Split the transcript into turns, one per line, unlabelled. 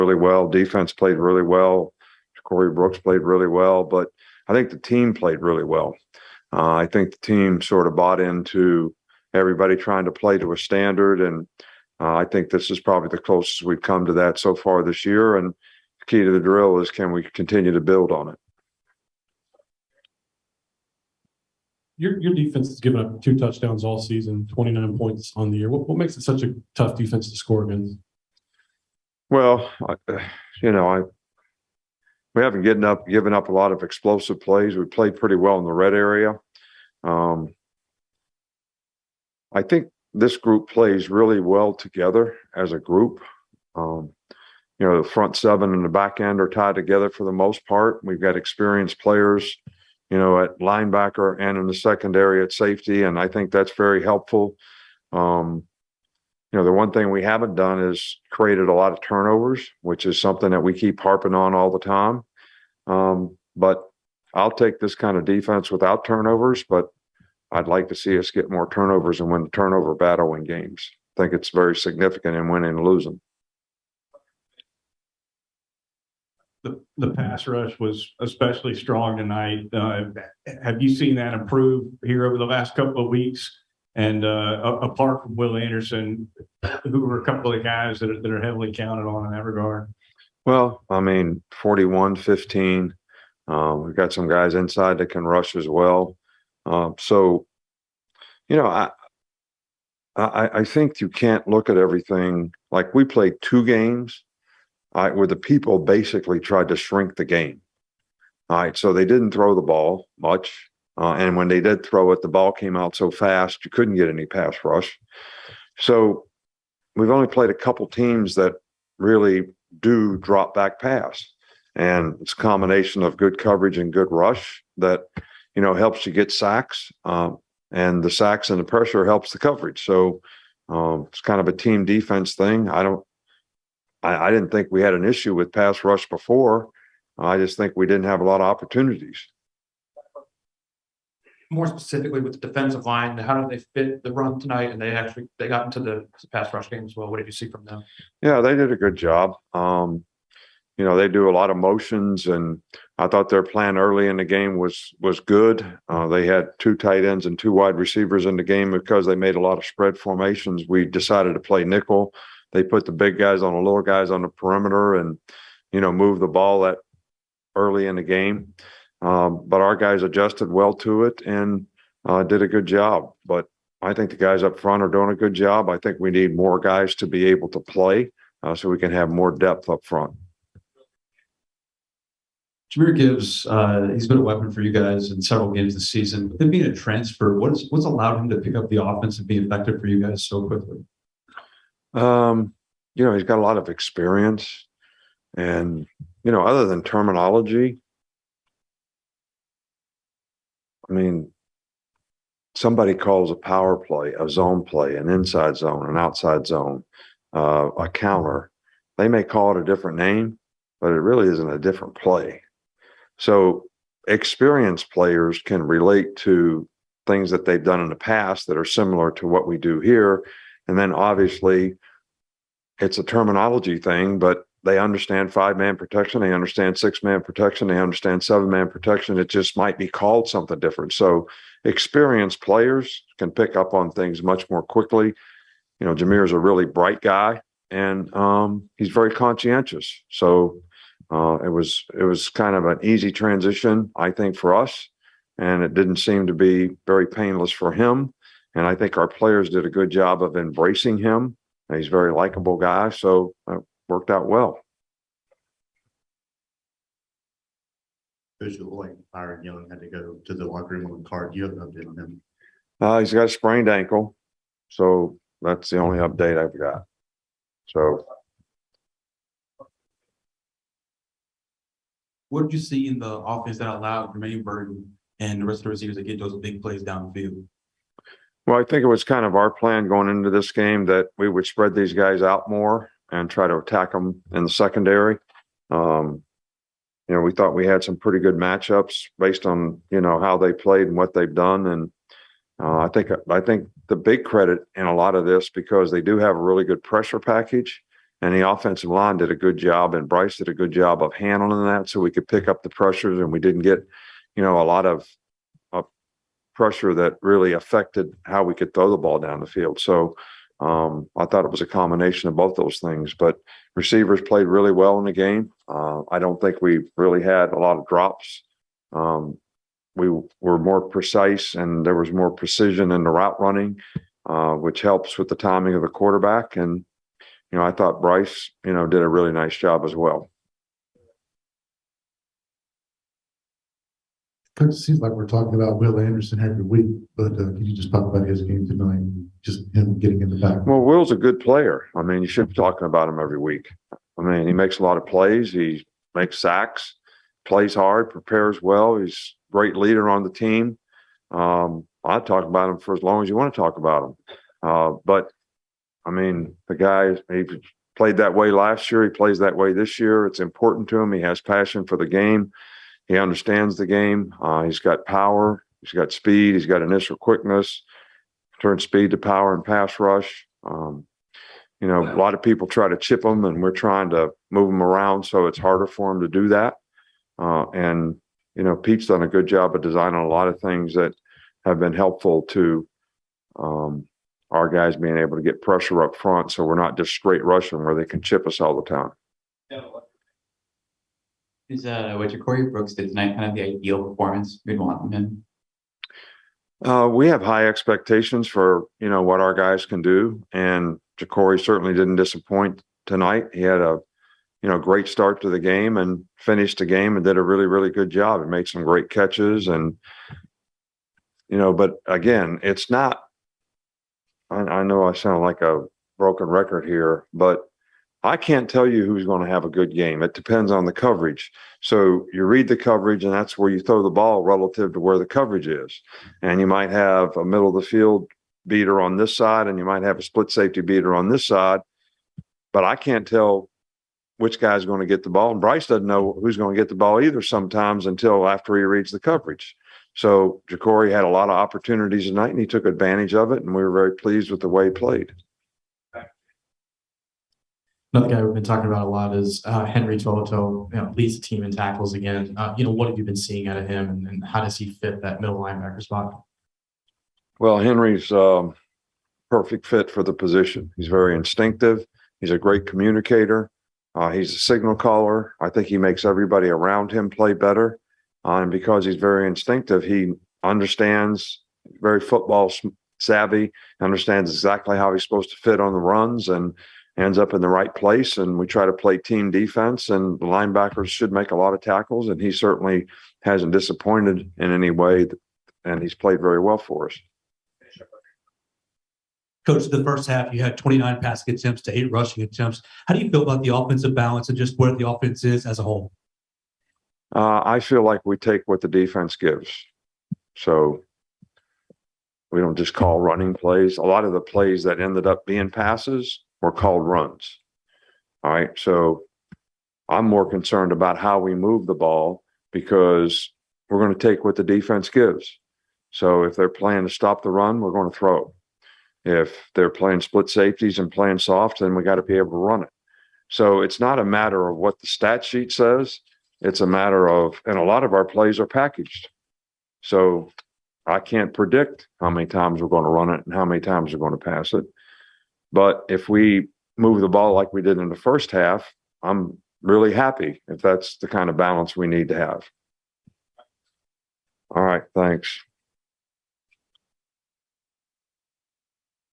really well. Defense played really well. Corey Brooks played really well, but I think the team played really well. I think the team sort of bought into everybody trying to play to a standard, and I think this is probably the closest we've come to that so far this year. And the key to the drill is, can we continue to build on it?
Your defense has given up 2 touchdowns all season, 29 points on the year. What makes it such a tough defense to score against?
Well, we haven't given up a lot of explosive plays. We played pretty well in the red area. I think this group plays really well together as a group. The front 7 and the back end are tied together for the most part. We've got experienced players, at linebacker and in the secondary at safety, and I think that's very helpful. The one thing we haven't done is created a lot of turnovers, which is something that we keep harping on all the time. But I'll take this kind of defense without turnovers, but I'd like to see us get more turnovers and win the turnover battle in games. I think it's very significant in winning and losing.
The pass rush was especially strong tonight. Have you seen that improve here over the last couple of weeks? And apart from Will Anderson, who were a couple of guys that are heavily counted on in that regard?
Well, 41-15. We've got some guys inside that can rush as well. I think you can't look at everything. Like, we played 2 games where the people basically tried to shrink the game. All right, so they didn't throw the ball much. And when they did throw it, the ball came out so fast you couldn't get any pass rush. So we've only played a couple teams that really do drop back pass. And it's a combination of good coverage and good rush that, helps you get sacks. And the sacks and the pressure helps the coverage. So it's kind of a team defense thing. I didn't think we had an issue with pass rush before. I just think we didn't have a lot of opportunities.
More specifically with the defensive line, how did they fit the run tonight? And they got into the pass rush game as well. What did you see from them?
Yeah, they did a good job. They do a lot of motions, and I thought their plan early in the game was good. They had 2 tight ends and 2 wide receivers in the game because they made a lot of spread formations. We decided to play nickel. They put the big guys on the little guys on the perimeter and, move the ball that early in the game. But our guys adjusted well to it and did a good job. But I think the guys up front are doing a good job. I think we need more guys to be able to play so we can have more depth up front.
Jahmyr Gibbs, he's been a weapon for you guys in several games this season. With him being a transfer, what's allowed him to pick up the offense and be effective for you guys so quickly?
He's got a lot of experience, and, other than terminology, somebody calls a power play, a zone play, an inside zone, an outside zone, a counter. They may call it a different name, but it really isn't a different play. So experienced players can relate to things that they've done in the past that are similar to what we do here. And then obviously it's a terminology thing, but they understand 5-man protection. They understand 6-man protection. They understand 7-man protection. It just might be called something different. So experienced players can pick up on things much more quickly. Jahmyr's a really bright guy, and he's very conscientious. So it was kind of an easy transition, I think, for us, and it didn't seem to be very painless for him. And I think our players did a good job of embracing him. He's a very likable guy, so it worked out well.
Visual, like Byron Young had to go to the locker room on the card. You have an update on him?
He's got a sprained ankle, so that's the only update I've got. So,
what did you see in the offense that allowed Jermaine Burton and the rest of the receivers to get those big plays downfield?
Well, I think it was kind of our plan going into this game that we would spread these guys out more and try to attack them in the secondary. We thought we had some pretty good matchups based on, how they played and what they've done. And I think the big credit in a lot of this, because they do have a really good pressure package, and the offensive line did a good job, and Bryce did a good job of handling that so we could pick up the pressures and we didn't get, a lot of pressure that really affected how we could throw the ball down the field. So I thought it was a combination of both those things, but receivers played really well in the game. I don't think we really had a lot of drops. We were more precise and there was more precision in the route running, which helps with the timing of the quarterback. And, I thought Bryce, did a really nice job as well.
Coach, it seems like we're talking about Will Anderson every week, but can you just talk about his game tonight, just him getting in the back?
Well, Will's a good player. I mean, you should be talking about him every week. I mean, he makes a lot of plays. He makes sacks, plays hard, prepares well. He's a great leader on the team. I'd talk about him for as long as you want to talk about him. But, I mean, the guy, he played that way last year. He plays that way this year. It's important to him. He has passion for the game. He understands the game. He's got power. He's got speed. He's got initial quickness, turn speed to power and pass rush. A lot of people try to chip him, and we're trying to move him around, so it's harder for him to do that. Pete's done a good job of designing a lot of things that have been helpful to our guys being able to get pressure up front, so we're not just straight rushing where they can chip us all the time.
Is what Jahmyr Brooks did tonight kind of the ideal performance we'd want from him?
We have high expectations for, what our guys can do. And Jahmyr certainly didn't disappoint tonight. He had a, great start to the game and finished the game and did a really, really good job. He made some great catches and, but again, it's not, I know I sound like a broken record here, but I can't tell you who's going to have a good game. It depends on the coverage. So you read the coverage, and that's where you throw the ball relative to where the coverage is. And you might have a middle of the field beater on this side, and you might have a split safety beater on this side. But I can't tell which guy's going to get the ball. And Bryce doesn't know who's going to get the ball either sometimes until after he reads the coverage. So Jahmyr had a lot of opportunities tonight, and he took advantage of it, and we were very pleased with the way he played.
Another guy we've been talking about a lot is Henry Toto, leads the team in tackles again. What have you been seeing out of him, and how does he fit that middle linebacker spot?
Well, Henry's perfect fit for the position. He's very instinctive. He's a great communicator. He's a signal caller. I think he makes everybody around him play better. And because he's very instinctive, he understands, very football savvy, understands exactly how he's supposed to fit on the runs and ends up in the right place. And we try to play team defense, and the linebackers should make a lot of tackles. And he certainly hasn't disappointed in any way, and he's played very well for us.
Coach, the first half, you had 29 passing attempts to 8 rushing attempts. How do you feel about the offensive balance and just where the offense is as a whole?
I feel like we take what the defense gives. So we don't just call running plays. A lot of the plays that ended up being passes were called runs. All right. So I'm more concerned about how we move the ball, because we're going to take what the defense gives. So if they're playing to stop the run, we're going to throw. If they're playing split safeties and playing soft, then we got to be able to run it. So it's not a matter of what the stat sheet says. It's a matter of, and a lot of our plays are packaged. So I can't predict how many times we're going to run it and how many times we're going to pass it. But if we move the ball like we did in the first half, I'm really happy if that's the kind of balance we need to have. All right, thanks.